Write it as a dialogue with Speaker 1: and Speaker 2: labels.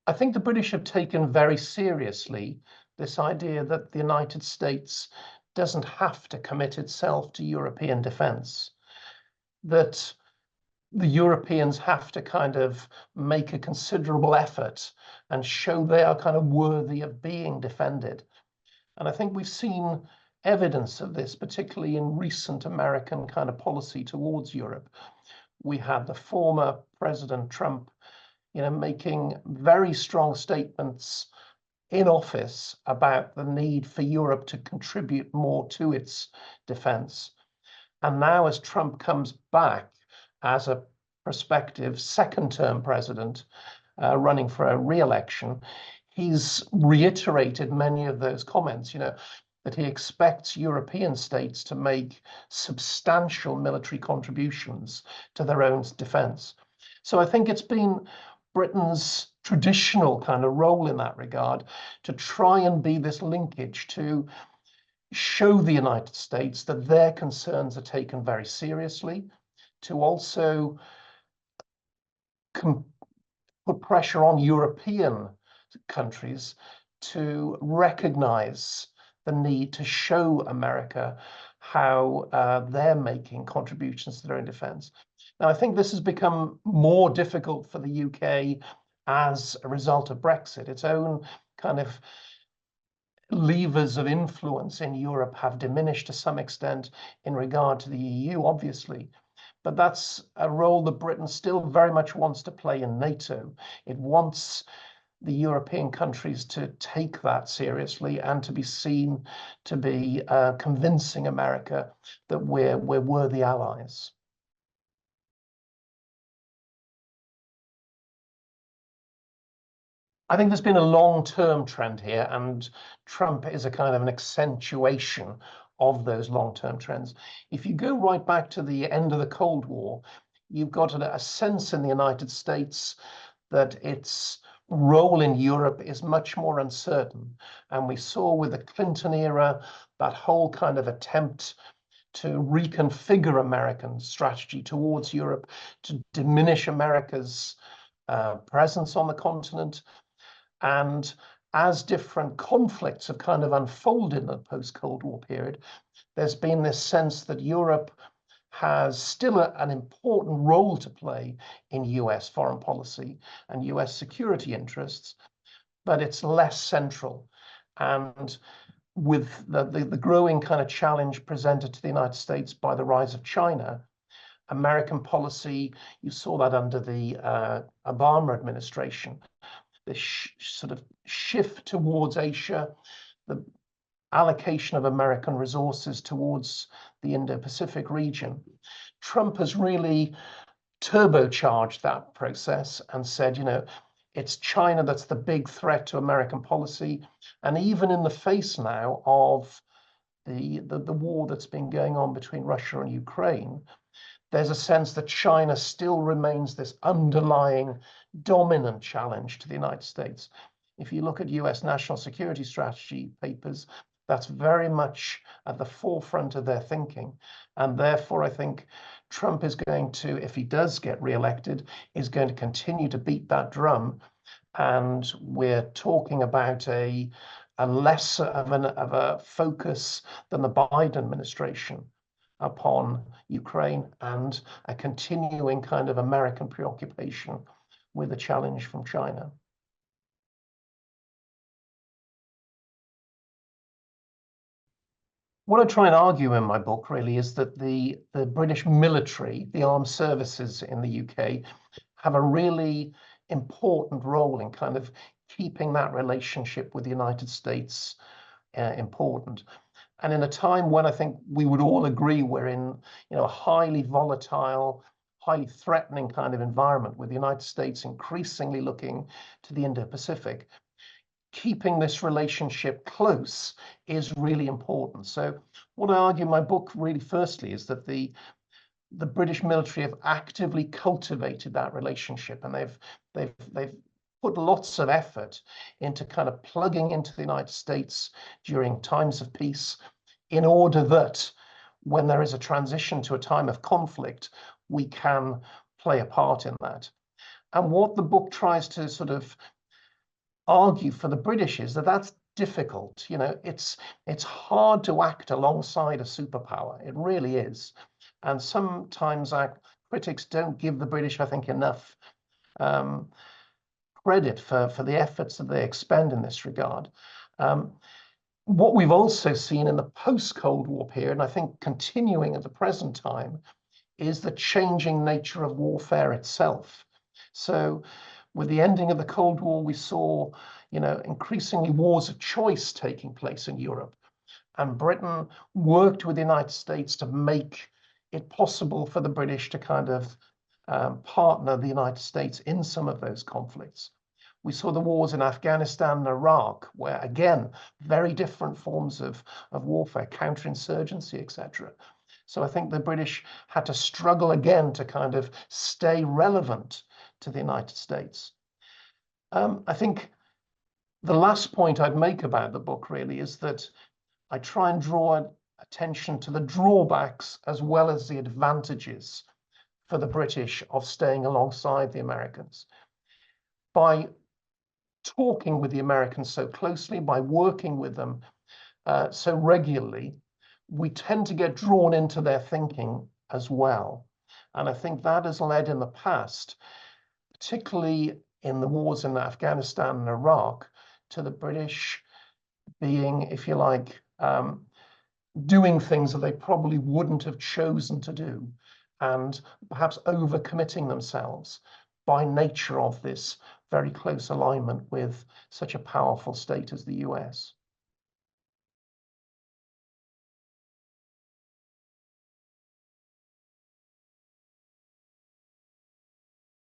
Speaker 1: I think the British have taken very seriously this idea that the United States doesn't have to commit itself to European defense, that the Europeans have to kind of make a considerable effort and show they are kind of worthy of being defended. And I think we've seen evidence of this, particularly in recent American kind of policy towards Europe. We had the former President Trump, making very strong statements in office about the need for Europe to contribute more to its defense. And now, as Trump comes back as a prospective second-term president running for a re-election, he's reiterated many of those comments, that he expects European states to make substantial military contributions to their own defense. So I think it's been Britain's traditional kind of role in that regard to try and be this linkage to show the United States that their concerns are taken very seriously, to also put pressure on European countries to recognize the need to show America how they're making contributions to their own defense. Now, I think this has become more difficult for the UK as a result of Brexit. Its own kind of levers of influence in Europe have diminished to some extent in regard to the EU, obviously. But that's a role that Britain still very much wants to play in NATO. It wants the European countries to take that seriously and to be seen to be convincing America that we're worthy allies. I think there's been a long-term trend here, and Trump is a kind of an accentuation of those long-term trends. If you go right back to the end of the Cold War, you've got a sense in the United States that its role in Europe is much more uncertain. And we saw with the Clinton era, that whole kind of attempt to reconfigure American strategy towards Europe, to diminish America's presence on the continent. And as different conflicts have kind of unfolded in the post-Cold War period, there's been this sense that Europe has still an important role to play in US foreign policy and US security interests, but it's less central. And with the growing kind of challenge presented to the United States by the rise of China, American policy, you saw that under the Obama administration, this sort of shift towards Asia, the allocation of American resources towards the Indo-Pacific region. Trump has really turbocharged that process and said, it's China that's the big threat to American policy. And even in the face now of the war that's been going on between Russia and Ukraine, there's a sense that China still remains this underlying dominant challenge to the United States. If you look at US national security strategy papers, that's very much at the forefront of their thinking. And therefore, I think Trump is going to, if he does get reelected, is going to continue to beat that drum. And we're talking about a lesser of a focus than the Biden administration upon Ukraine, and a continuing kind of American preoccupation with the challenge from China. What I try and argue in my book really is that the British military, the armed services in the UK, have a really important role in kind of keeping that relationship with the United States important. And in a time when I think we would all agree we're in, a highly volatile, highly threatening kind of environment, with the United States increasingly looking to the Indo-Pacific, keeping this relationship close is really important. So what I argue in my book really firstly is that the British military have actively cultivated that relationship, and they've put lots of effort into kind of plugging into the United States during times of peace, in order that when there is a transition to a time of conflict, we can play a part in that. And what the book tries to sort of argue for the British is that that's difficult. You know, it's hard to act alongside a superpower. It really is. And sometimes our critics don't give the British, I think, enough um, credit for the efforts that they expend in this regard. Um, what we've also seen in the post-Cold War period, and I think continuing at the present time, is the changing nature of warfare itself. So with the ending of the Cold War, we saw, you know, increasingly wars of choice taking place in Europe. And Britain worked with the United States to make it possible for the British to kind of partner the United States in some of those conflicts. We saw the wars in Afghanistan and Iraq, where, again, very different forms of warfare, counterinsurgency, etc. So I think the British had to struggle again to kind of stay relevant to the United States. I think the last point I'd make about the book really is that I try and draw attention to the drawbacks as well as the advantages for the British of staying alongside the Americans. By talking with the Americans so closely, by working with them so regularly, we tend to get drawn into their thinking as well. And I think that has led in the past, particularly in the wars in Afghanistan and Iraq, to the British being, if you like, doing things that they probably wouldn't have chosen to do, and perhaps overcommitting themselves by nature of this very close alignment with such a powerful state as the US.